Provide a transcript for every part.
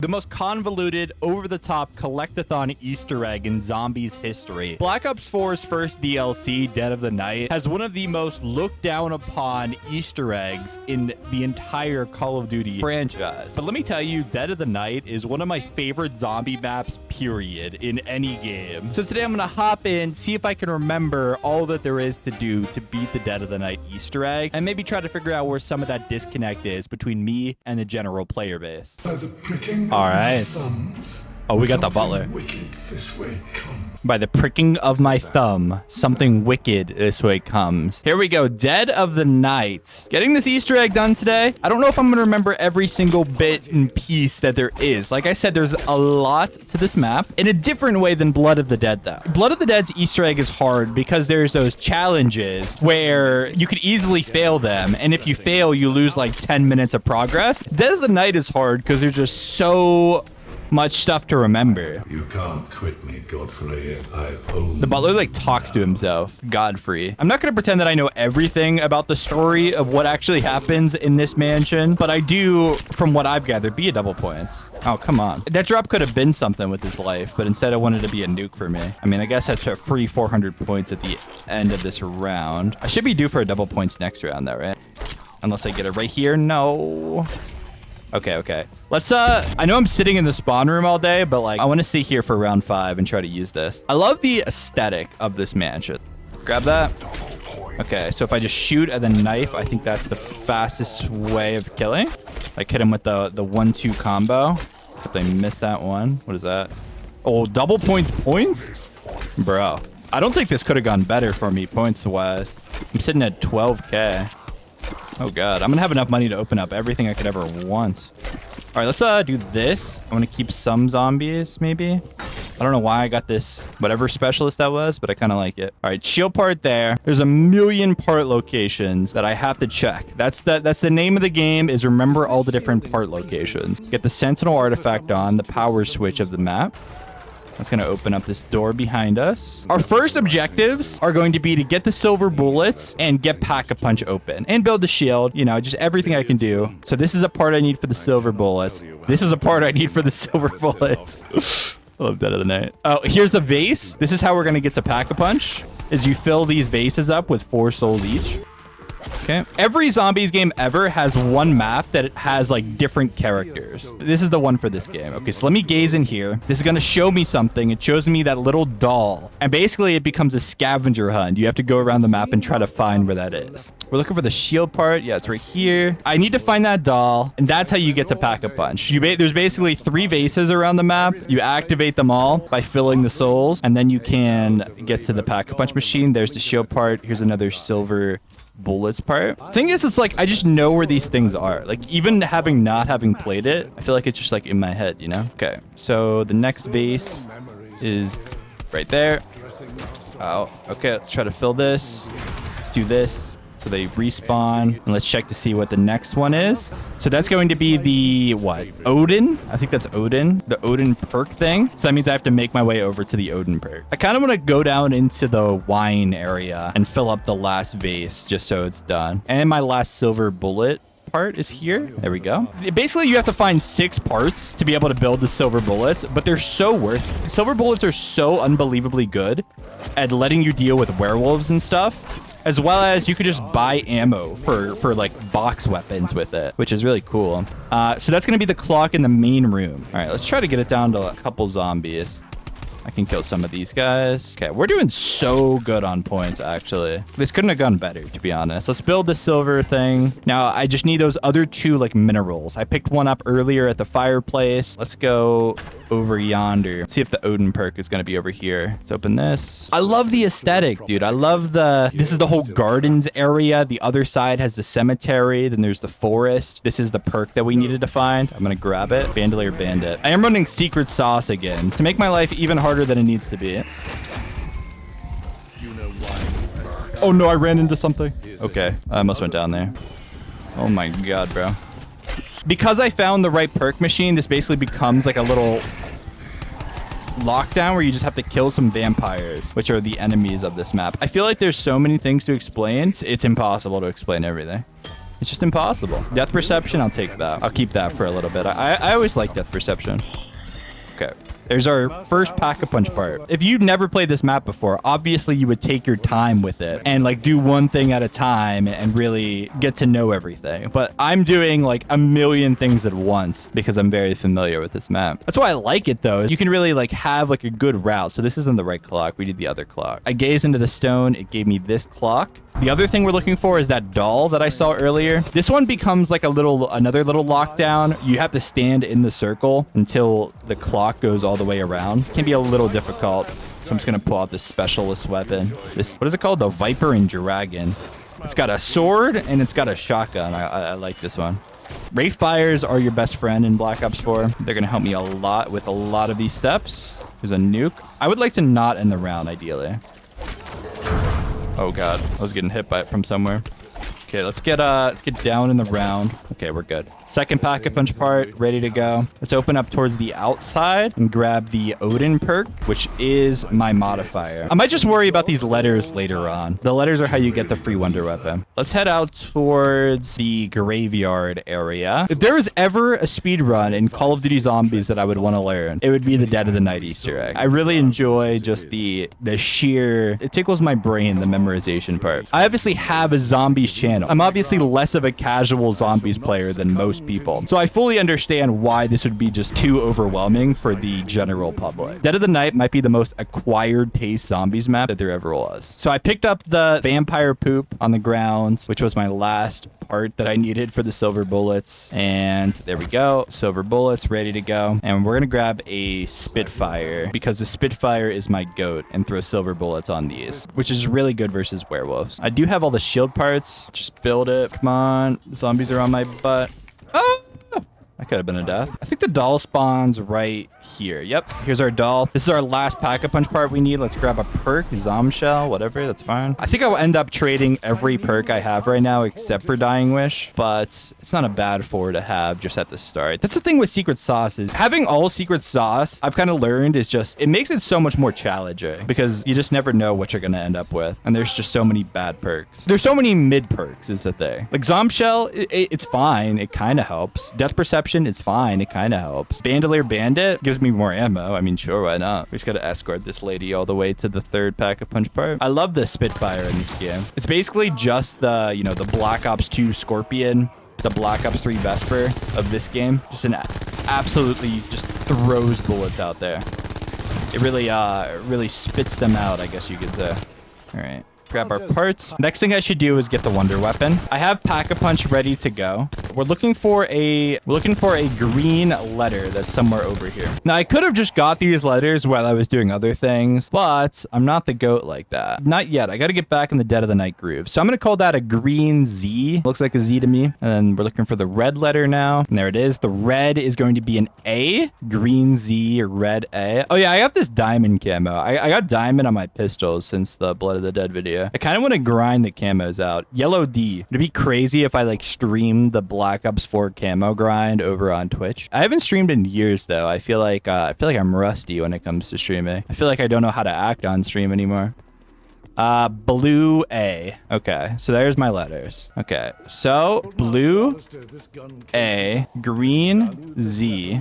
The most convoluted, over-the-top, collectathon Easter egg in zombies history. Black Ops 4's first DLC, Dead of the Night, has one of the most looked down upon Easter eggs in the entire Call of Duty franchise. But let me tell you, Dead of the Night is one of my favorite zombie maps, period, in any game. So today I'm gonna hop in, see if I can remember all that there is to do to beat the Dead of the Night Easter egg, and maybe try to figure out where some of that disconnect is between me and the general player base. All right. Oh, we got the butler. By the pricking of my thumb, something wicked this way comes. Here we go. Dead of the Night. Getting this Easter egg done today. I don't know if I'm going to remember every single bit and piece that there is. Like I said, there's a lot to this map in a different way than Blood of the Dead, though. Blood of the Dead's Easter egg is hard because there's those challenges where you could easily fail them. And if you fail, you lose like 10 minutes of progress. Dead of the Night is hard because there's just so much stuff to remember. You can't quit me, Godfrey. I own. The butler like talks to himself. Godfrey. I'm not going to pretend that I know everything about the story of what actually happens in this mansion, but I do, from what I've gathered, be a double points. Oh, come on. That drop could have been something with his life, but instead it wanted to be a nuke for me. I mean, I guess that's a free 400 points at the end of this round. I should be due for a double points next round, though, right? Unless I get it right here. No. Okay. Let's, I know I'm sitting in the spawn room all day, but like, I want to sit here for round 5 and try to use this. I love the aesthetic of this mansion. Grab that. Okay, so if I just shoot at the knife, I think that's the fastest way of killing. Like, hit him with the 1-2 combo. Except I missed that one. What is that? Oh, double points? Bro, I don't think this could have gone better for me points-wise. I'm sitting at 12K. Oh god, I'm gonna have enough money to open up everything I could ever want. All right, let's do this. I want to keep some zombies, maybe. I don't know why I got this whatever specialist that was, but I kind of like it. All right, shield part there. There's a million part locations that I have to check. That's the name of the game, is remember all the different part locations. Get the sentinel artifact on, the power switch of the map. That's going to open up this door behind us. Our first objectives are going to be to get the silver bullets and get Pack-a-Punch open and build the shield. You know, just everything I can do. So this is a part I need for the silver bullets. This is a part I need for the silver bullets. I love Dead of the Night. Oh, here's a vase. This is how we're going to get to Pack-a-Punch, is you fill these vases up with 4 souls each. Okay. Every zombies game ever has one map that has like different characters. This is the one for this game. Okay, so let me gaze in here. This is going to show me something. It shows me that little doll. And basically it becomes a scavenger hunt. You have to go around the map and try to find where that is. We're looking for the shield part. Yeah, it's right here. I need to find that doll. And that's how you get to Pack-a-Punch. There's basically 3 vases around the map. You activate them all by filling the souls. And then you can get to the Pack-a-Punch machine. There's the shield part. Here's another silver bullets part. Thing is, it's like I just know where these things are. Like, even not having played it, I feel like it's just like in my head, you know? Okay, so the next vase is right there. Oh, okay, let's try to fill this. Let's do this. So they respawn, and let's check to see what the next one is. So that's going to be the, what, Odin? I think that's Odin, the Odin perk thing. So that means I have to make my way over to the Odin perk. I kind of want to go down into the wine area and fill up the last vase just so it's done. And my last silver bullet part is here. There we go. Basically, you have to find 6 parts to be able to build the silver bullets, but they're so worth it. Silver bullets are so unbelievably good at letting you deal with werewolves and stuff, as well as you could just buy ammo for like box weapons with it, which is really cool. So that's going to be the clock in the main room. All right, let's try to get it down to a couple zombies. I can kill some of these guys. Okay, we're doing so good on points, actually. This couldn't have gone better, to be honest. Let's build the silver thing. Now, I just need those other 2, like, minerals. I picked one up earlier at the fireplace. Let's go over yonder. Let's see if the Odin perk is going to be over here. Let's open this. I love the aesthetic, dude. I love this is the whole gardens area. The other side has the cemetery. Then there's the forest. This is the perk that we needed to find. I'm going to grab it. Bandolier Bandit. I am running Secret Sauce again to make my life even harder than it needs to be. Oh no, I ran into something. Okay, I almost went down there. Oh my god, bro. Because I found the right perk machine, this basically becomes like a little lockdown where you just have to kill some vampires, which are the enemies of this map. I feel like there's so many things to explain. It's impossible to explain everything. It's just impossible. Death perception, I'll take that. I'll keep that for a little bit. I always like death perception. Okay. There's our first Pack-a-Punch part. If you've never played this map before, obviously you would take your time with it and like do one thing at a time and really get to know everything. But I'm doing like a million things at once because I'm very familiar with this map. That's why I like it though. You can really like have like a good route. So this isn't the right clock. We need the other clock. I gazed into the stone. It gave me this clock. The other thing we're looking for is that doll that I saw earlier. This one becomes like another little lockdown. You have to stand in the circle until the clock goes all the way around. It can be a little difficult. So I'm just gonna pull out this specialist weapon. This, what is it called? The Viper and Dragon. It's got a sword and it's got a shotgun. I like this one. Wraith Fires are your best friend in Black Ops 4. They're gonna help me a lot with a lot of these steps. There's a nuke. I would like to not end the round ideally. Oh god, I was getting hit by it from somewhere. Okay, let's get down in the round. Okay, we're good. Second Pack-a-Punch part, ready to go. Let's open up towards the outside and grab the Odin perk, which is my modifier. I might just worry about these letters later on. The letters are how you get the free wonder weapon. Let's head out towards the graveyard area. If there was ever a speed run in Call of Duty Zombies that I would want to learn, it would be the Dead of the Night Easter egg. I really enjoy just the sheer, it tickles my brain, the memorization part. I obviously have a zombies channel. I'm obviously less of a casual zombies player than most people. So I fully understand why this would be just too overwhelming for the general public. Dead of the Night might be the most acquired taste zombies map that there ever was. So I picked up the vampire poop on the ground, which was my last part that I needed for the silver bullets. And there we go. Silver bullets ready to go. And we're going to grab a Spitfire because the Spitfire is my goat and throw silver bullets on these, which is really good versus werewolves. I do have all the shield parts. Just build it. Come on. Zombies are on my butt. Oh! That could have been a death. I think the doll spawns right here. Yep, here's our doll. This is our last Pack-a-Punch part we need. Let's grab a perk, Zomshell, whatever, that's fine. I think I will end up trading every perk I have right now except for Dying Wish, but it's not a bad four to have just at the start. That's the thing with Secret Sauce is having all Secret Sauce, I've kind of learned is just, it makes it so much more challenging because you just never know what you're going to end up with. And there's just so many bad perks. There's so many mid perks is the thing. Like Zomshell, it's fine. It kind of helps. Death Perception, it's fine. It kind of helps. Bandolier Bandit gives me more ammo. I mean, sure, why not? We just gotta escort this lady all the way to the third Pack-a-Punch part. I love the Spitfire in this game. It's basically just the, you know, the Black Ops 2 Scorpion, the Black Ops 3 Vesper of this game. Just an absolutely just throws bullets out there. It really spits them out, I guess you could say. All right. Grab our parts. Next thing I should do is get the wonder weapon. I have Pack-a-Punch ready to go. We're looking for a green letter that's somewhere over here. Now I could have just got these letters while I was doing other things, but I'm not the goat like that. Not yet. I got to get back in the Dead of the Night groove. So I'm going to call that a green Z. Looks like a Z to me. And then we're looking for the red letter now. And there it is. The red is going to be an A. Green Z, red A. Oh yeah, I got this diamond camo. I got diamond on my pistols since the Blood of the Dead video. I kind of want to grind the camos out. Yellow D. It'd be crazy if I like streamed the Black Ops 4 camo grind over on Twitch. I haven't streamed in years though. I feel like I'm rusty when it comes to streaming. I feel like I don't know how to act on stream anymore. Blue A. Okay, so there's my letters. Okay, so blue A, green Z.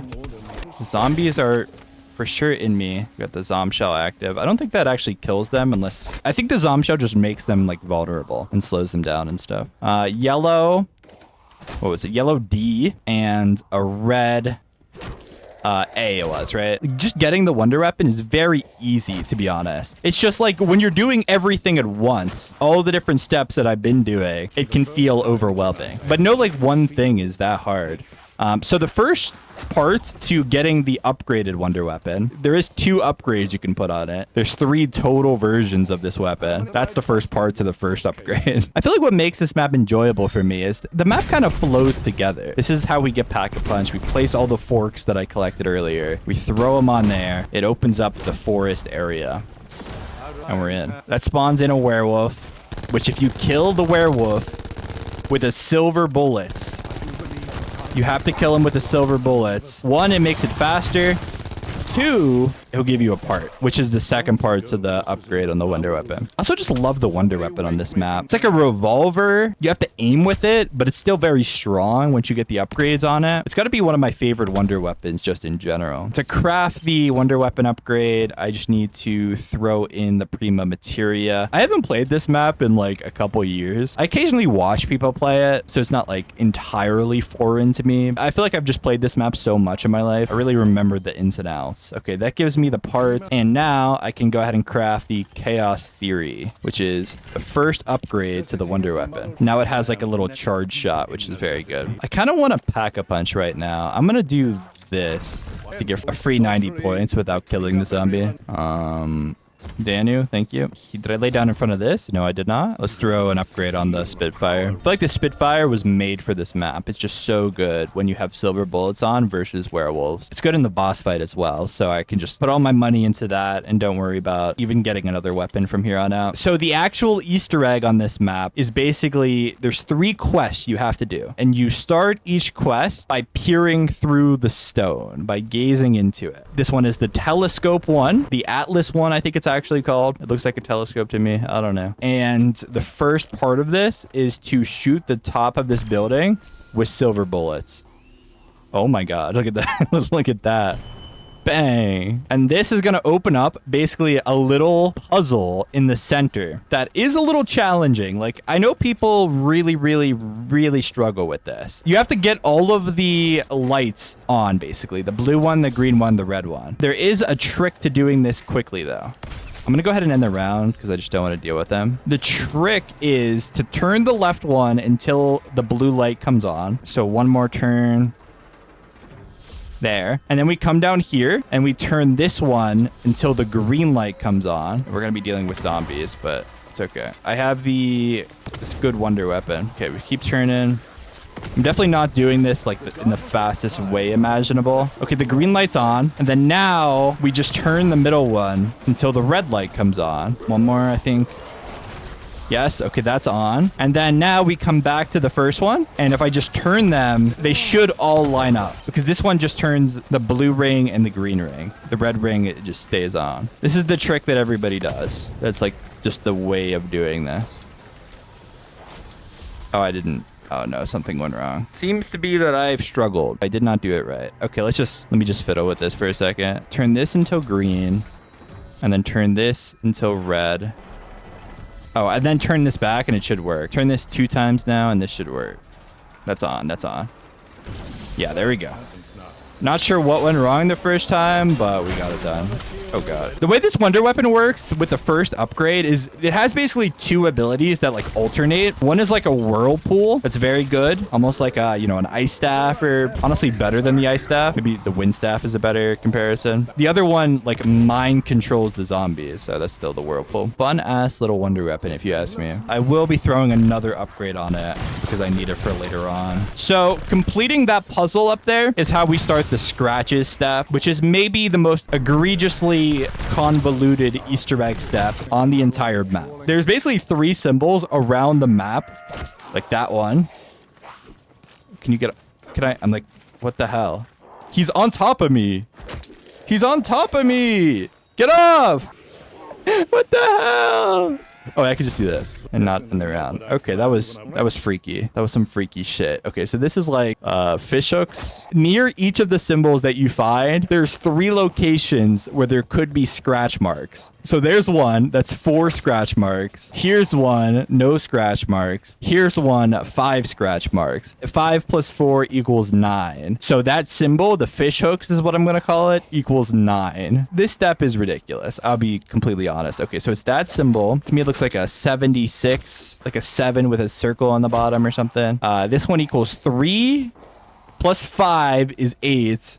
Zombies are for sure in me. We got the Zomshell active. I don't think that actually kills them unless... I think the Zomshell just makes them like vulnerable and slows them down and stuff. Yellow... What was it? Yellow D and a red... A it was, right? Just getting the wonder weapon is very easy, to be honest. It's just like when you're doing everything at once, all the different steps that I've been doing, it can feel overwhelming. But no like one thing is that hard. So the first part to getting the upgraded wonder weapon, there is 2 upgrades you can put on it. There's 3 total versions of this weapon. That's the first part to the first upgrade. I feel like what makes this map enjoyable for me is the map kind of flows together. This is how we get Pack-a-Punch. We place all the forks that I collected earlier. We throw them on there. It opens up the forest area. And we're in. That spawns in a werewolf, which if you kill the werewolf with a silver bullet, you have to kill him with the silver bullets. 1, it makes it faster. 2, he'll give you a part, which is the second part to the upgrade on the wonder weapon. I also just love the wonder weapon on this map. It's like a revolver. You have to aim with it, but it's still very strong once you get the upgrades on it. It's got to be one of my favorite wonder weapons just in general. To craft the wonder weapon upgrade, I just need to throw in the Prima Materia. I haven't played this map in like a couple years. I occasionally watch people play it, so it's not like entirely foreign to me. I feel like I've just played this map so much in my life. I really remember the ins and outs. Okay, that gives me the parts, and now I can go ahead and craft the Chaos Theory, which is the first upgrade to the wonder weapon. Now it has like a little charge shot, which is very good. I kind of want to pack a punch right now. I'm gonna do this to get a free 90 points without killing the zombie. Danu, thank you. Did I lay down in front of this? No, I did not. Let's throw an upgrade on the Spitfire. I feel like the Spitfire was made for this map. It's just so good when you have silver bullets on versus werewolves. It's good in the boss fight as well, so I can just put all my money into that and don't worry about even getting another weapon from here on out. So the actual Easter egg on this map is basically there's 3 quests you have to do, and you start each quest by peering through the stone, by gazing into it. This one is the telescope one, the Atlas one, I think it's actually called. It looks like a telescope to me. I don't know. And the first part of this is to shoot the top of this building with silver bullets. Oh my god, look at that. Look at that. Bang. And this is going to open up basically a little puzzle in the center that is a little challenging. Like, I know people really struggle with this. You have to get all of the lights on, basically. The blue one, the green one, the red one. There is a trick to doing this quickly, though. I'm going to go ahead and end the round because I just don't want to deal with them. The trick is to turn the left one until the blue light comes on. So one more turn. There. And then we come down here and we turn this one until the green light comes on. We're going to be dealing with zombies, but it's okay. I have this good wonder weapon. Okay, we keep turning. I'm definitely not doing this like in the fastest way imaginable. Okay, the green light's on. And then now we just turn the middle one until the red light comes on. One more, I think. Yes, okay, that's on. And then now we come back to the first one. And if I just turn them, they should all line up. Because this one just turns the blue ring and the green ring. The red ring, it just stays on. This is the trick that everybody does. That's like just the way of doing this. Oh, I didn't. Oh no, something went wrong. Seems to be that I've struggled. I did not do it right. Okay, let me just fiddle with this for a second. Turn this until green. And then turn this until red. Oh, and then turn this back and it should work. Turn this 2 times now and this should work. That's on. That's on. Yeah, there we go. Not sure what went wrong the first time, but we got it done. Oh god. The way this wonder weapon works with the first upgrade is it has basically 2 abilities that like alternate. One is like a whirlpool. That's very good. Almost like a, an ice staff, or honestly better than the ice staff. Maybe the wind staff is a better comparison. The other one like mind controls the zombies. So that's still the whirlpool. Fun ass little wonder weapon if you ask me. I will be throwing another upgrade on it because I need it for later on. So completing that puzzle up there is how we start the scratches step, which is maybe the most egregiously convoluted Easter egg step on the entire map. There's basically 3 symbols around the map, like that one. I'm like, what the hell? He's on top of me. He's on top of me. Get off. What the hell? Oh, I could just do this and not end the round. Okay, that was freaky. That was some freaky shit. Okay, so this is like fish hooks. Near each of the symbols that you find, there's 3 locations where there could be scratch marks. So there's one that's 4 scratch marks. Here's one, no scratch marks. Here's one, 5 scratch marks. 5 plus 4 equals 9. So that symbol, the fish hooks is what I'm going to call it, equals 9. This step is ridiculous. I'll be completely honest. Okay, so it's that symbol. To me, it looks like a 76, like a 7 with a circle on the bottom or something. This one equals 3 plus 5 is 8.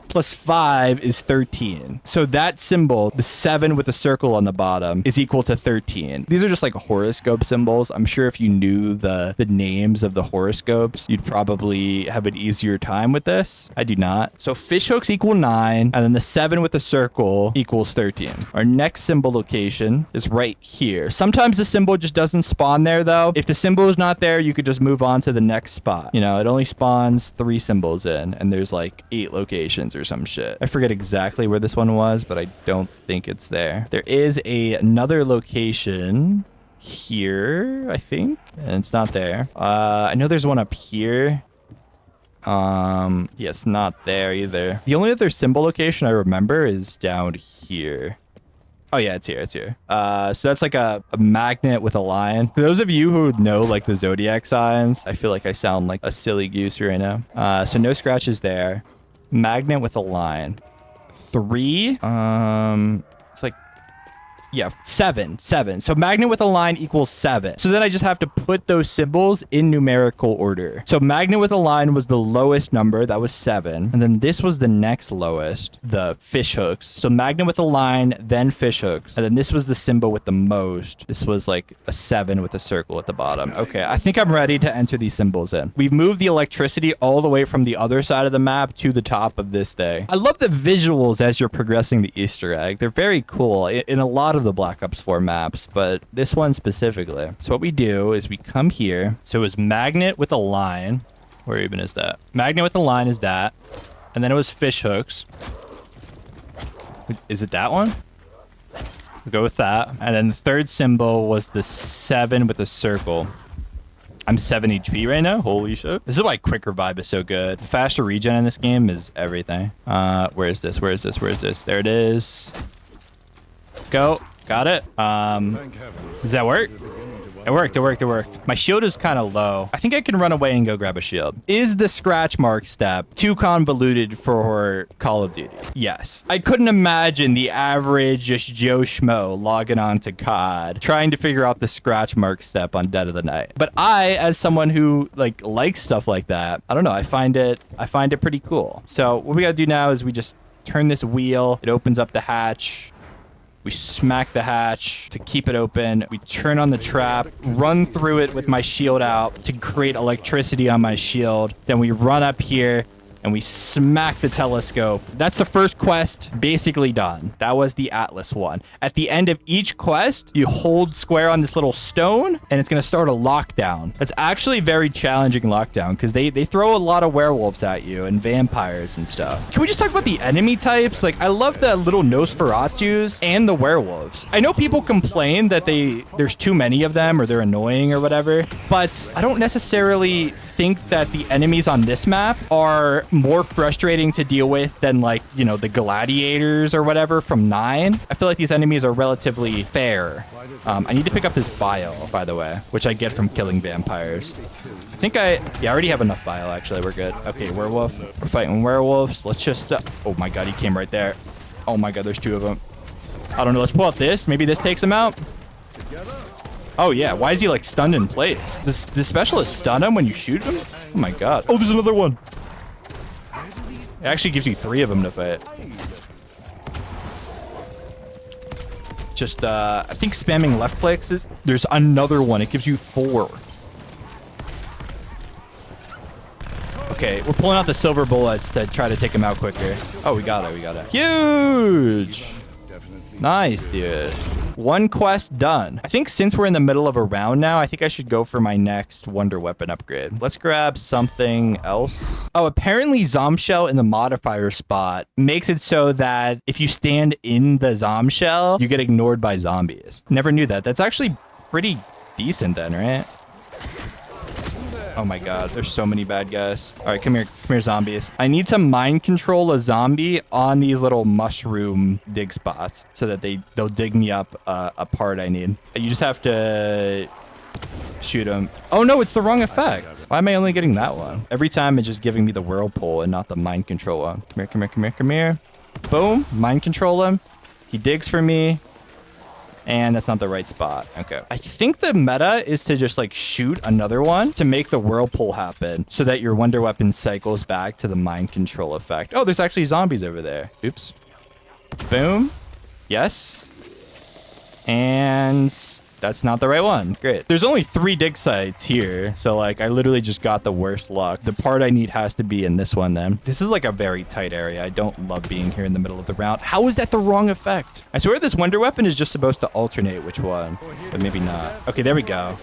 Plus 5 is 13. So that symbol, the 7 with the circle on the bottom, is equal to 13. These are just like horoscope symbols. I'm sure if you knew the names of the horoscopes, you'd probably have an easier time with this. I do not. So fish hooks equal 9, and then the 7 with the circle equals 13. Our next symbol location is right here. Sometimes the symbol just doesn't spawn there, though. If the symbol is not there, you could just move on to the next spot. It only spawns 3 symbols in, and there's like 8 locations or or some shit. I forget exactly where this one was, but I don't think it's there. There is another location here, I think, and it's not there. I know there's one up here. Yes, not there either. The only other symbol location I remember is down here. Oh yeah, it's here, it's here. So that's like a magnet with a line. For those of you who know like the zodiac signs, I feel like I sound like a silly goose right now. So no scratches there. Magnet with a line. 3. It's like, yeah, 7. So magnet with a line equals 7. So then I just have to put those symbols in numerical order. So magnet with a line was the lowest number. That was 7. And then this was the next lowest, the fish hooks. So magnet with a line, then fish hooks. And then this was the symbol with the most. This was like a 7 with a circle at the bottom. Okay, I think I'm ready to enter these symbols in. We've moved the electricity all the way from the other side of the map to the top of this thing. I love the visuals as you're progressing the Easter egg. They're very cool in a lot of the Black Ops 4 maps, but this one specifically. So what we do is we come here. So it was magnet with a line. Where even is that? Magnet with a line is that. And then it was fish hooks. Is it that one? We'll go with that. And then the third symbol was the 7 with a circle. I'm 7 HP right now. Holy shit. This is why quick revive is so good. Faster regen in this game is everything. Where is this? Where is this? Where is this? There it is. Go. Got it. Does that work? It worked. My shield is kind of low. I think I can run away and go grab a shield. Is the scratch mark step too convoluted for Call of Duty? Yes. I couldn't imagine the average just Joe Schmo logging on to COD trying to figure out the scratch mark step on Dead of the Night. But I, as someone who likes stuff like that, I don't know. I find it pretty cool. So what we gotta do now is we just turn this wheel. It opens up the hatch. We smack the hatch to keep it open. We turn on the trap, run through it with my shield out to create electricity on my shield. Then we run up here and we smack the telescope. That's the first quest basically done. That was the Atlas one. At the end of each quest, you hold square on this little stone and it's gonna start a lockdown. That's actually a very challenging lockdown because they throw a lot of werewolves at you and vampires and stuff. Can we just talk about the enemy types? Like, I love the little nosferatus and the werewolves. I know people complain that there's too many of them or they're annoying or whatever, but I don't necessarily think that the enemies on this map are more frustrating to deal with than the gladiators or whatever from 9. I feel like these enemies are relatively fair. I need to pick up this bile, by the way, which I get from killing vampires. I think I already have enough bile, actually. We're good. Okay, werewolf. We're fighting werewolves. Let's just... oh my god, he came right there. Oh my god, there's 2 of them. I don't know. Let's pull out this. Maybe this takes him out. Oh yeah, why is he stunned in place? Does the specialist stun him when you shoot him? Oh my god. Oh, there's another one. It actually gives you 3 of them to fight. Just, I think spamming left clicks is... there's another one. It gives you 4. Okay, we're pulling out the silver bullets to try to take him out quicker. Oh, we got it. Huge! Nice, dude. 1 quest done. I think since we're in the middle of a round now, I think I should go for my next wonder weapon upgrade. Let's grab something else. Oh, apparently Zombshell in the modifier spot makes it so that if you stand in the Zombshell, you get ignored by zombies. Never knew that. That's actually pretty decent then, right? Oh my god, there's so many bad guys. All right, come here, zombies. I need to mind control a zombie on these little mushroom dig spots so that they'll dig me up a part I need. You just have to shoot them. Oh no, it's the wrong effect. Why am I only getting that one? Every time it's just giving me the whirlpool and not the mind control one. Come here. Boom, mind control him. He digs for me. And that's not the right spot. Okay. I think the meta is to just shoot another one to make the whirlpool happen so that your wonder weapon cycles back to the mind control effect. Oh, there's actually zombies over there. Oops. Boom. Yes. And that's not the right one. Great. There's only 3 dig sites here. So I literally just got the worst luck. The part I need has to be in this one then. This is a very tight area. I don't love being here in the middle of the round. How is that the wrong effect? I swear this wonder weapon is just supposed to alternate which one, but maybe not. Okay, there we go.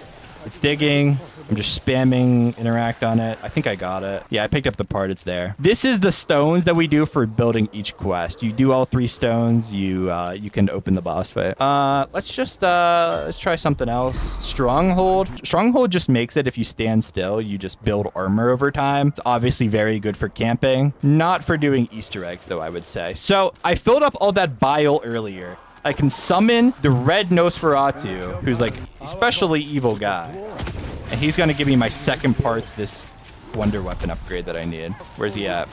It's digging. I'm just spamming interact on it. I think I got it. Yeah, I picked up the part. It's there. This is the stones that we do for building each quest. You do all 3 stones. You can open the boss fight. Let's try something else. Stronghold. Stronghold just makes it if you stand still, you just build armor over time. It's obviously very good for camping. Not for doing Easter eggs, though, I would say. So I filled up all that bile earlier. I can summon the red Nosferatu, who's like especially evil guy. And he's going to give me my second part to this wonder weapon upgrade that I need. Where's he at?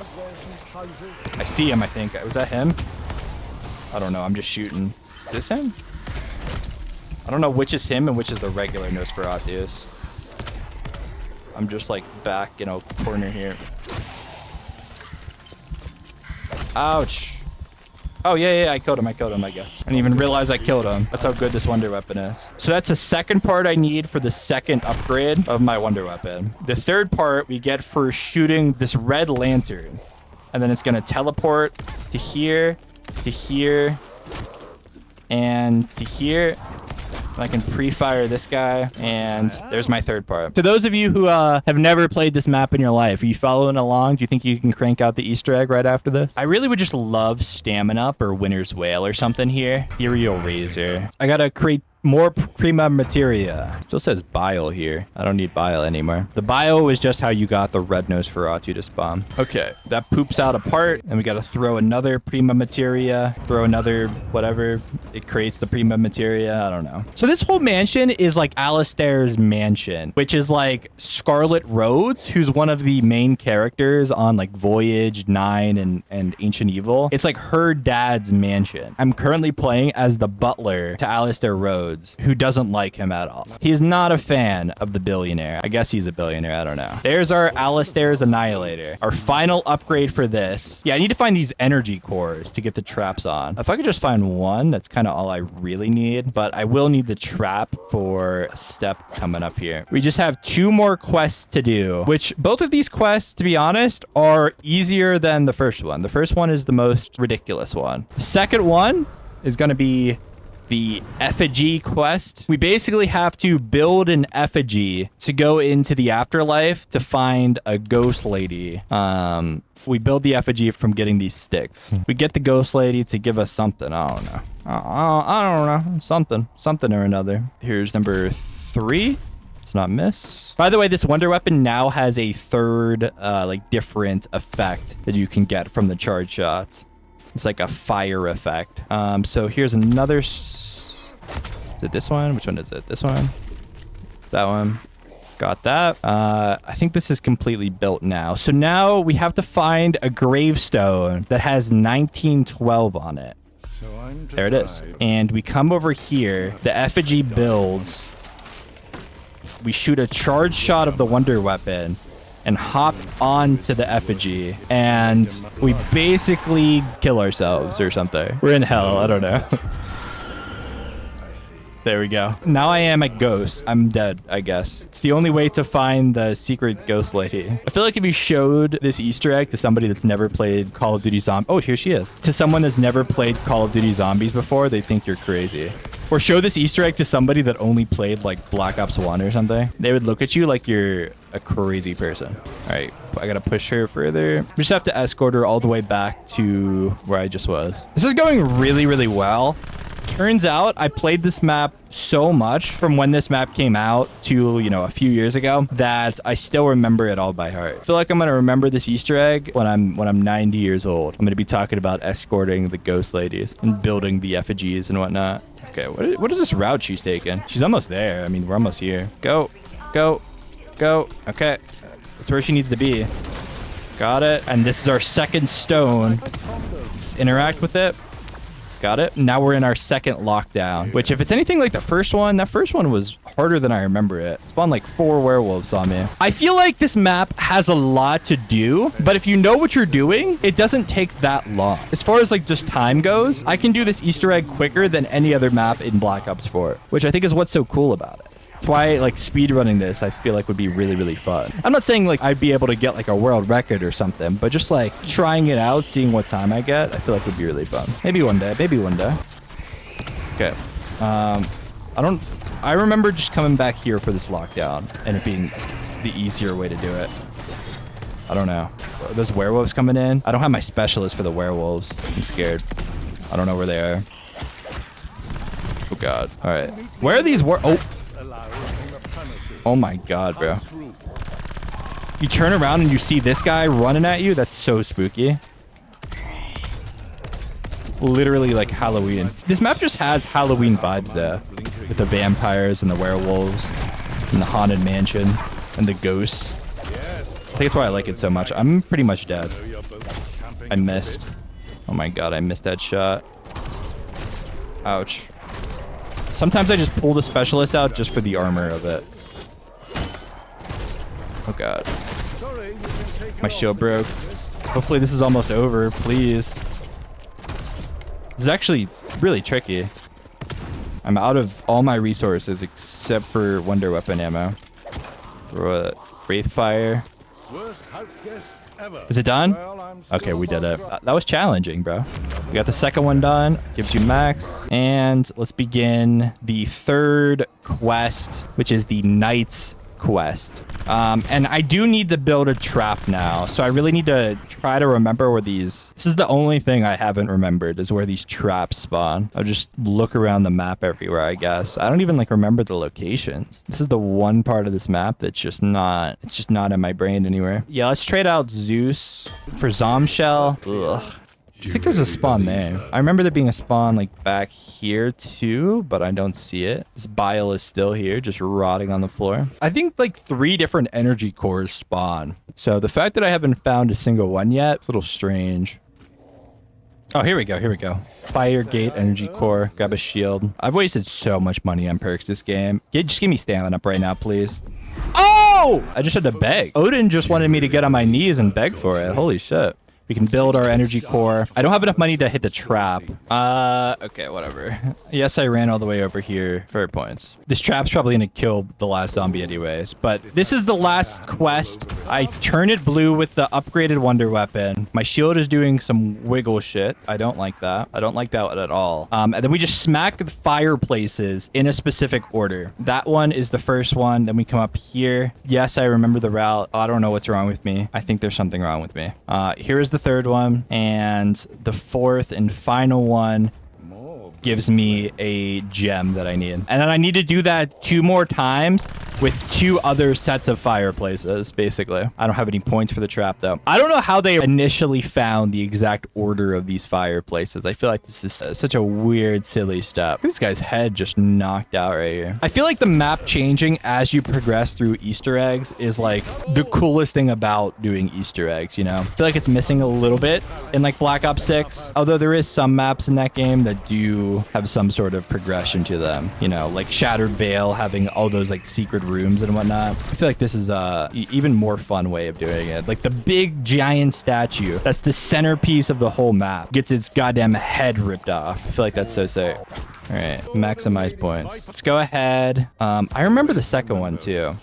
I see him, I think. Was that him? I don't know. I'm just shooting. Is this him? I don't know which is him and which is the regular Nosferatu. I'm just like back in a corner here. Ouch. Oh, yeah, I killed him, I guess. I didn't even realize I killed him. That's how good this wonder weapon is. So that's the second part I need for the second upgrade of my wonder weapon. The third part we get for shooting this red lantern. And then it's going to teleport to here, and to here. And I can pre-fire this guy, and there's my third part. To those of you who have never played this map in your life, are you following along? Do you think you can crank out the Easter egg right after this? I really would just love Stamina or Winter's Wail or something here. Ethereal Razor. I gotta create more prima materia. Still says bile here. I don't need bile anymore. The bile was just how you got the red Nosferatu to spawn. Okay, that poops out a part, and we gotta throw another prima materia, throw another whatever. It creates the prima materia. I don't know. So this whole mansion is like Alistair's mansion, which is like Scarlet Rhodes, who's one of the main characters on like Voyage, 9, and Ancient Evil. It's like her dad's mansion. I'm currently playing as the butler to Alistair Rhodes, who doesn't like him at all. He's not a fan of the billionaire. I guess he's a billionaire. I don't know. There's our Alistair's Annihilator. Our final upgrade for this. Yeah, I need to find these energy cores to get the traps on. If I could just find one, that's kind of all I really need. But I will need the trap for a step coming up here. We just have 2 more quests to do, which both of these quests, to be honest, are easier than the first one. The first one is the most ridiculous one. The second one is going to be the Effigy quest. We basically have to build an effigy to go into the afterlife to find a ghost lady. We build the effigy from getting these sticks. We get the ghost lady to give us something. I don't know. I don't know. Something or another. Here's number 3. Let's not miss. By the way, this wonder weapon now has a third, like different effect that you can get from the charge shots. It's like a fire effect. So here's another. Is it this one? Which one is it? This one? It's that one. Got that. I think this is completely built now. So now we have to find a gravestone that has 1912 on it. There it is. And we come over here. The effigy builds. We shoot a charge shot of the wonder weapon and hop onto the effigy, and we basically kill ourselves or something. We're in hell. I don't know. There we go. Now I am a ghost. I'm dead, I guess. It's the only way to find the secret ghost lady. I feel like if you showed this Easter egg to somebody that's never played Call of Duty Zombies... Oh, here she is. To someone that's never played Call of Duty Zombies before, they think you're crazy. Or show this Easter egg to somebody that only played like Black Ops 1 or something. They would look at you like you're a crazy person. All right, I gotta push her further. We just have to escort her all the way back to where I just was. This is going really, really well. Turns out I played this map so much from when this map came out to, you know, a few years ago that I still remember it all by heart. I feel like I'm going to remember this Easter egg when I'm 90 years old. I'm going to be talking about escorting the ghost ladies and building the effigies and whatnot. Okay, what is this route she's taking? She's almost there. I mean, we're almost here. Go, go, go. Okay, that's where she needs to be. Got it. And this is our second stone. Let's interact with it. Got it. Now we're in our second lockdown, which if it's anything like the first one, that first one was harder than I remember it. It spawned like 4 werewolves on me. I feel like this map has a lot to do, but if you know what you're doing, it doesn't take that long. As far as like just time goes, I can do this Easter egg quicker than any other map in Black Ops 4, which I think is what's so cool about it. That's why like speedrunning this, I feel like would be really, really fun. I'm not saying like I'd be able to get like a world record or something, but just like trying it out, seeing what time I get, I feel like would be really fun. Maybe one day, maybe one day. Okay. I don't I remember just coming back here for this lockdown and it being the easier way to do it. I don't know. Are those werewolves coming in? I don't have my specialist for the werewolves. I'm scared. I don't know where they are. Oh god. All right. Where are these Oh my god, bro. You turn around and you see this guy running at you? That's so spooky. Literally like Halloween. This map just has Halloween vibes though. With the vampires and the werewolves and the haunted mansion and the ghosts. I think that's why I like it so much. I'm pretty much dead. I missed. Oh my god, I missed that shot. Ouch. Sometimes I just pull the specialist out just for the armor of it. Oh god. My shield broke. Hopefully this is almost over, please. This is actually really tricky. I'm out of all my resources except for Wonder Weapon ammo. Wraithfire. Is it done? Okay, we did it. That was challenging, bro. We got the second one done. Gives you max. And let's begin the third quest, which is the Knight's quest. And I do need to build a trap now, so I really need to try to remember where these... This is the only thing I haven't remembered, is where these traps spawn. I'll just look around the map everywhere, I guess. I don't even like remember the locations. This is the one part of this map that's just not... It's just not in my brain anywhere. Yeah, let's trade out Zeus for Zomshell. Ugh. I think there's a spawn there. I remember there being a spawn like back here too, but I don't see it. This bile is still here, just rotting on the floor. I think like 3 different energy cores spawn. So the fact that I haven't found a single one yet, it's a little strange. Oh, here we go. Here we go. Fire Gate Energy Core. Grab a shield. I've wasted so much money on perks this game. Just give me stamina up right now, please. Oh! I just had to beg. Odin just wanted me to get on my knees and beg for it. Holy shit. We can build our energy core. I don't have enough money to hit the trap. Okay, whatever. Yes, I ran all the way over here for points. This trap's probably gonna kill the last zombie anyways, but this is the last quest. I turn it blue with the upgraded wonder weapon. My shield is doing some wiggle shit. I don't like that. I don't like that at all. And then we just smack the fireplaces in a specific order. That one is the first one. Then we come up here. Yes, I remember the route. I don't know what's wrong with me. I think there's something wrong with me. Here is the third one, and the fourth and final one gives me a gem that I need. And then I need to do that 2 more times with 2 other sets of fireplaces, basically. I don't have any points for the trap, though. I don't know how they initially found the exact order of these fireplaces. I feel like this is such a weird, silly step. This guy's head just knocked out right here. I feel like the map changing as you progress through Easter eggs is like the coolest thing about doing Easter eggs, you know? I feel like it's missing a little bit in like Black Ops 6, although there is some maps in that game that do have some sort of progression to them, you know, like Shattered Veil having all those like secret rooms and whatnot. I feel like this is a even more fun way of doing it. Like the big giant statue that's the centerpiece of the whole map gets its goddamn head ripped off. I feel like that's so sick. All right, maximize points. Let's go ahead. I remember the second one too.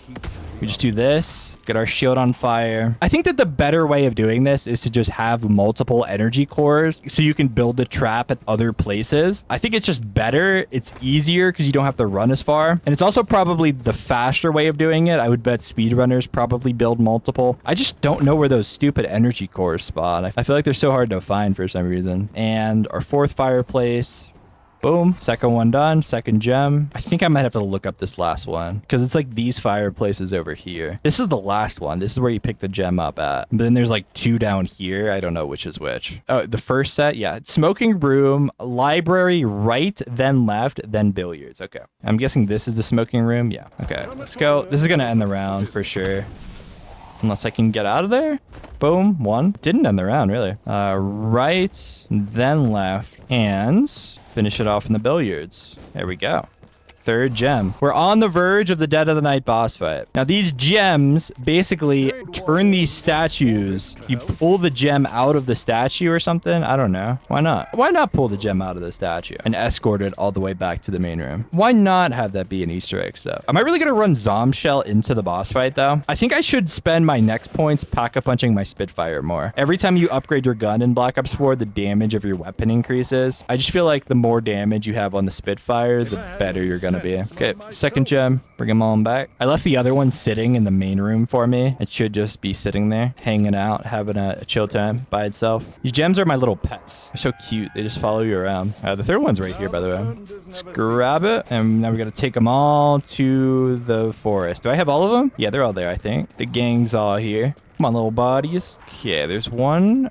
We just do this, get our shield on fire. I think that the better way of doing this is to just have multiple energy cores so you can build the trap at other places. I think it's just better. It's easier because you don't have to run as far. And it's also probably the faster way of doing it. I would bet speedrunners probably build multiple. I just don't know where those stupid energy cores spawn. I feel like they're so hard to find for some reason. And our fourth fireplace. Boom. Second one done. Second gem. I think I might have to look up this last one because it's like these fireplaces over here. This is the last one. This is where you pick the gem up at. But then there's like 2 down here. I don't know which is which. Oh, the first set. Yeah. Smoking room, library, right, then left, then billiards. Okay. I'm guessing this is the smoking room. Yeah. Okay. Let's go. This is going to end the round for sure. Unless I can get out of there. Boom. 1. Didn't end the round, really. Right, then left, and finish it off in the billiards. There we go. Third gem. We're on the verge of the Dead of the Night boss fight. Now, these gems basically turn these statues. You pull the gem out of the statue or something. I don't know. Why not? Why not pull the gem out of the statue and escort it all the way back to the main room? Why not have that be an Easter egg stuff? Am I really going to run Zomshell into the boss fight, though? I think I should spend my next points pack-a-punching my Spitfire more. Every time you upgrade your gun in Black Ops 4, the damage of your weapon increases. I just feel like the more damage you have on the Spitfire, the better you're going going to be. Okay, second gem. Bring them on back. I left the other one sitting in the main room for me. It should just be sitting there, hanging out, having a chill time by itself. These gems are my little pets. They're so cute. They just follow you around. The third one's right here, by the way. Let's grab it. And now we got to take them all to the forest. Do I have all of them? Yeah, they're all there, I think. The gang's all here. Come on, little bodies. Okay, there's one.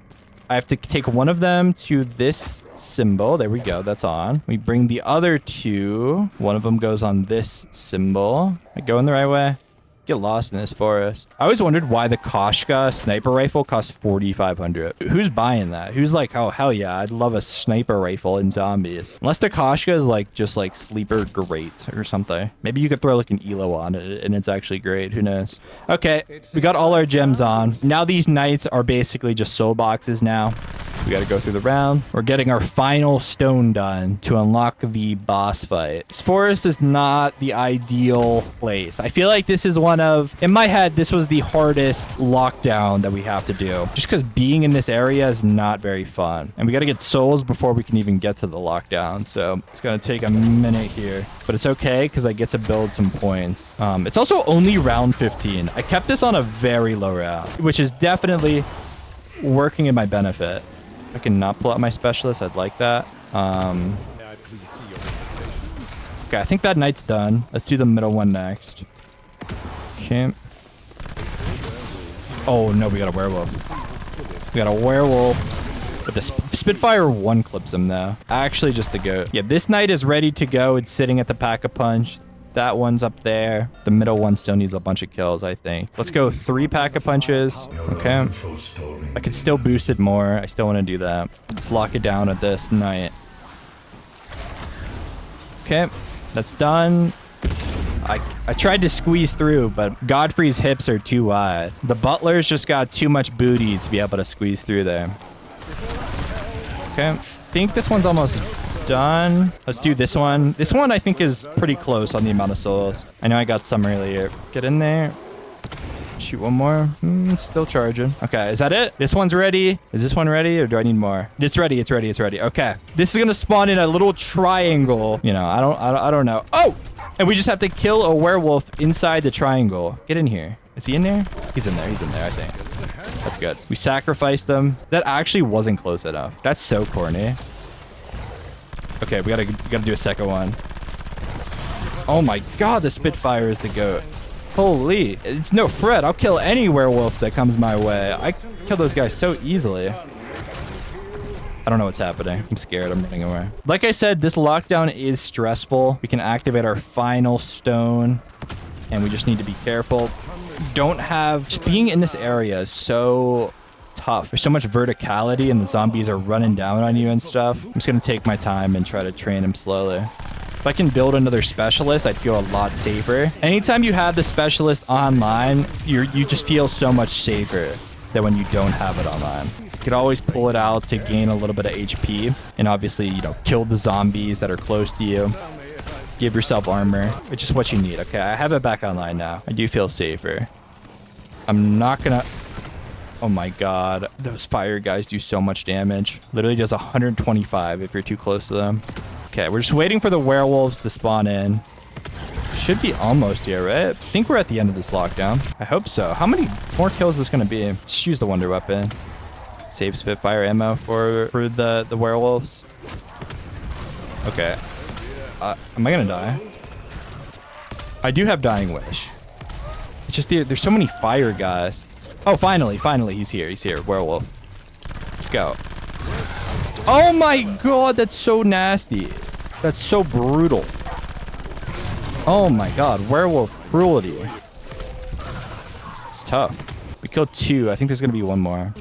I have to take one of them to this symbol. There we go. That's on. We bring the other two. One of them goes on this symbol. Am I going the right way? Get lost in this forest. I always wondered why the Koshka sniper rifle costs 4,500. Who's buying that? Who's like, oh, hell yeah, I'd love a sniper rifle in zombies. Unless the Koshka is like just like sleeper great or something. Maybe you could throw like an ELO on it and it's actually great. Who knows? Okay, we got all our gems on. Now these knights are basically just soul boxes now. We got to go through the round. We're getting our final stone done to unlock the boss fight. This forest is not the ideal place. I feel like this is one of, in my head, this was the hardest lockdown that we have to do. Just because being in this area is not very fun. And we got to get souls before we can even get to the lockdown. So it's going to take a minute here. But it's okay because I get to build some points. It's also only round 15. I kept this on a very low round, which is definitely working in my benefit. I can not pull out my specialist. I'd like that. Okay, I think that knight's done. Let's do the middle one next. Okay. Oh, no, we got a werewolf. We got a werewolf. But the Spitfire one clips him, though. Actually, just the goat. Yeah, this knight is ready to go. It's sitting at the Pack-a-Punch. That one's up there. The middle one still needs a bunch of kills, I think. Let's go 3 Pack-a-Punches. Okay. I could still boost it more. I still want to do that. Let's lock it down at this knight. Okay. That's done. I tried to squeeze through, but Godfrey's hips are too wide. The Butler's just got too much booty to be able to squeeze through there. Okay. I think this one's almost done. Let's do this one. This one I think is pretty close on the amount of souls. I know I got some earlier. Get in there. Shoot one more. Still charging. Okay, is that it? This one's ready. Is this one ready or do I need more? It's ready. It's ready. It's ready. Okay. This is gonna spawn in a little triangle. You know, I don't know. Oh! And we just have to kill a werewolf inside the triangle. Get in here. Is he in there? He's in there. He's in there, I think. That's good. We sacrificed them. That actually wasn't close enough. That's so corny. Okay, we gotta do a second one. Oh my god, the Spitfire is the goat. Holy, it's no threat. I'll kill any werewolf that comes my way. I kill those guys so easily. I don't know what's happening. I'm scared. I'm running away. Like I said, this lockdown is stressful. We can activate our final stone, and we just need to be careful. Just being in this area is so tough. There's so much verticality and the zombies are running down on you and stuff. I'm just gonna take my time and try to train him slowly. If I can build another specialist, I'd feel a lot safer. Anytime you have the specialist online, you just feel so much safer than when you don't have it online. You could always pull it out to gain a little bit of HP and obviously, you know, kill the zombies that are close to you. Give yourself armor, which is what you need. Okay, I have it back online now. I do feel safer. I'm not gonna... Oh my god, those fire guys do so much damage. Literally does 125 if you're too close to them. Okay, we're just waiting for the werewolves to spawn in. Should be almost here, right? I think we're at the end of this lockdown. I hope so. How many more kills is this gonna be? Just use the wonder weapon. Save Spitfire ammo for the werewolves. Okay. Am I gonna die? I do have Dying Wish. It's just there's so many fire guys. Oh, finally, he's here. He's here. Werewolf. Let's go. Oh my god, that's so nasty. That's so brutal. Oh my god, werewolf cruelty. It's tough. We killed 2. I think there's gonna be one more.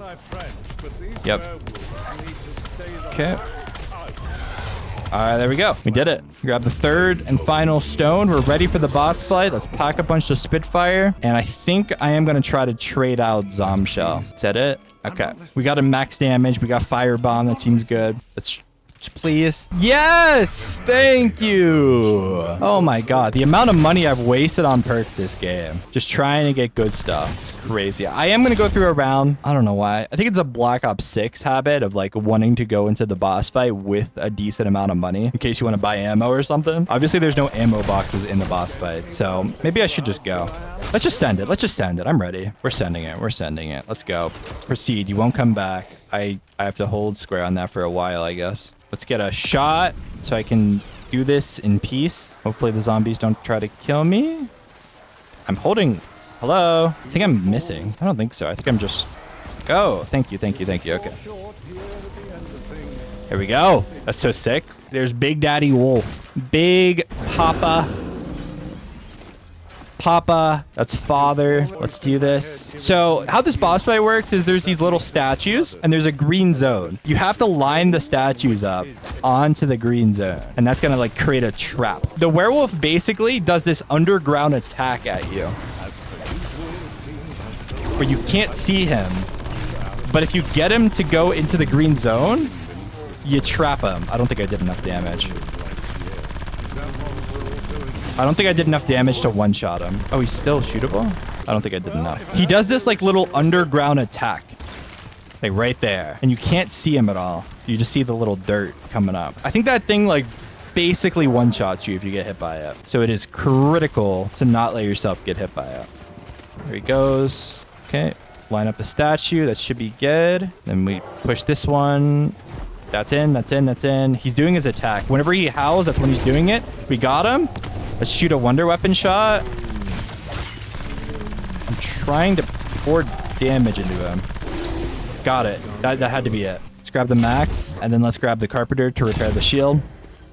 Yep. Okay. Alright, there we go. We did it. Grab the third and final stone. We're ready for the boss fight. Let's pack a bunch of Spitfire. And I think I am going to try to trade out Zomshell. Is that it? Okay. We got a max damage. We got Firebomb. That seems good. Let's please. Yes! Thank you. Oh my god. The amount of money I've wasted on perks this game. Just trying to get good stuff. It's crazy. I am going to go through a round. I don't know why. I think it's a Black Ops 6 habit of like wanting to go into the boss fight with a decent amount of money in case you want to buy ammo or something. Obviously, there's no ammo boxes in the boss fight, so maybe I should just go. Let's just send it. Let's just send it. I'm ready. We're sending it. We're sending it. Let's go. Proceed. You won't come back. I have to hold square on that for a while, I guess. Let's get a shot so I can do this in peace. Hopefully the zombies don't try to kill me. I'm holding... Hello? I think I'm missing. I don't think so. I think I'm just... Go. Thank you, thank you, thank you. Okay. Here we go. That's so sick. There's Big Daddy Wolf. Big Papa. Papa, that's father. Let's do this. So how this boss fight works is there's these little statues and there's a green zone. You have to line the statues up onto the green zone, and that's gonna like create a trap. The werewolf basically does this underground attack at you where you can't see him, but if you get him to go into the green zone, you trap him. I don't think I did enough damage. I don't think I did enough damage to one-shot him. Oh, he's still shootable? I don't think I did enough. He does this like little underground attack. Like right there. And you can't see him at all. You just see the little dirt coming up. I think that thing like basically one-shots you if you get hit by it. So it is critical to not let yourself get hit by it. There he goes. Okay. Line up the statue. That should be good. Then we push this one. That's in, that's in, that's in. He's doing his attack. Whenever he howls, that's when he's doing it. We got him. Let's shoot a wonder weapon shot. I'm trying to pour damage into him. Got it. That had to be it. Let's grab the max, and then let's grab the carpenter to repair the shield.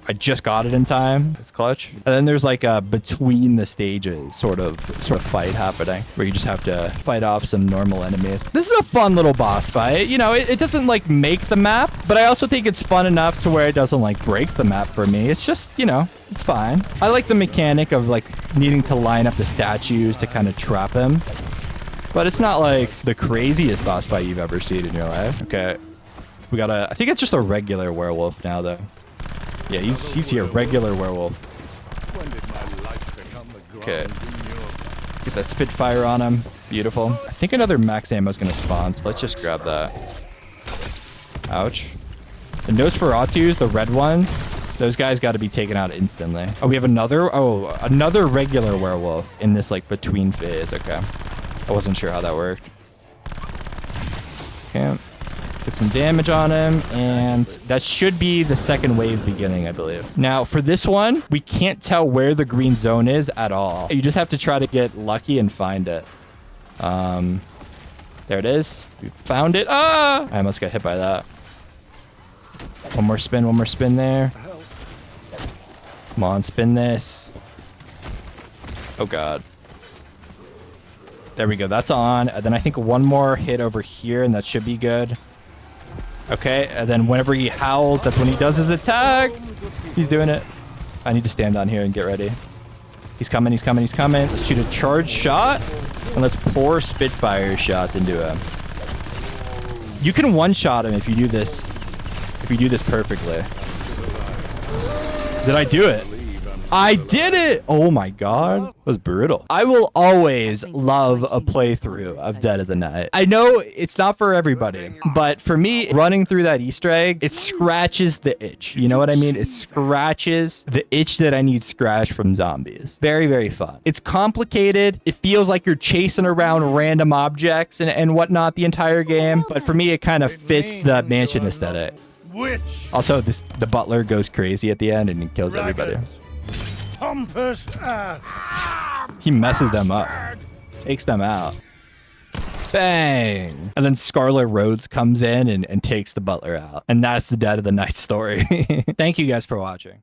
I just got it in time. It's clutch. And then there's like a between the stages sort of fight happening where you just have to fight off some normal enemies. This is a fun little boss fight. You know, it doesn't like make the map, but I also think it's fun enough to where it doesn't like break the map for me. It's just, you know, it's fine. I like the mechanic of like needing to line up the statues to kind of trap him, but it's not like the craziest boss fight you've ever seen in your life. Okay. We got I think it's just a regular werewolf now though. Yeah, he's here. Regular werewolf. Okay. Get that Spitfire on him. Beautiful. I think another max ammo is going to spawn, so let's just grab that. Ouch. The Nosferatus, the red ones, those guys got to be taken out instantly. Oh, we have another regular werewolf in this, like, between phase. Okay. I wasn't sure how that worked. Okay. Get some damage on him, and that should be the second wave beginning, I believe. Now, for this one, we can't tell where the green zone is at all. You just have to try to get lucky and find it. There it is. We found it. Ah! I almost got hit by that. One more spin there. Come on, spin this. Oh, God. There we go. That's on. And then I think one more hit over here, and that should be good. Okay, and then whenever he howls, that's when he does his attack. He's doing it. I need to stand on here and get ready. He's coming, he's coming, he's coming. Let's shoot a charge shot, and let's pour Spitfire shots into him. You can one-shot him if you do this. If you do this perfectly. Did I do it? I did it! Oh my god. That was brutal. I will always love a playthrough of Dead of the Night. I know it's not for everybody, but for me, running through that Easter egg, it scratches the itch. You know what I mean? It scratches the itch that I need scratched from zombies. Very, very fun. It's complicated. It feels like you're chasing around random objects and whatnot the entire game, but for me, it kind of fits the mansion aesthetic. Also, the butler goes crazy at the end and he kills everybody. He messes them up. Takes them out. Bang! And then Scarlet Rhodes comes in and takes the butler out. And that's the Dead of the Night story. Thank you guys for watching.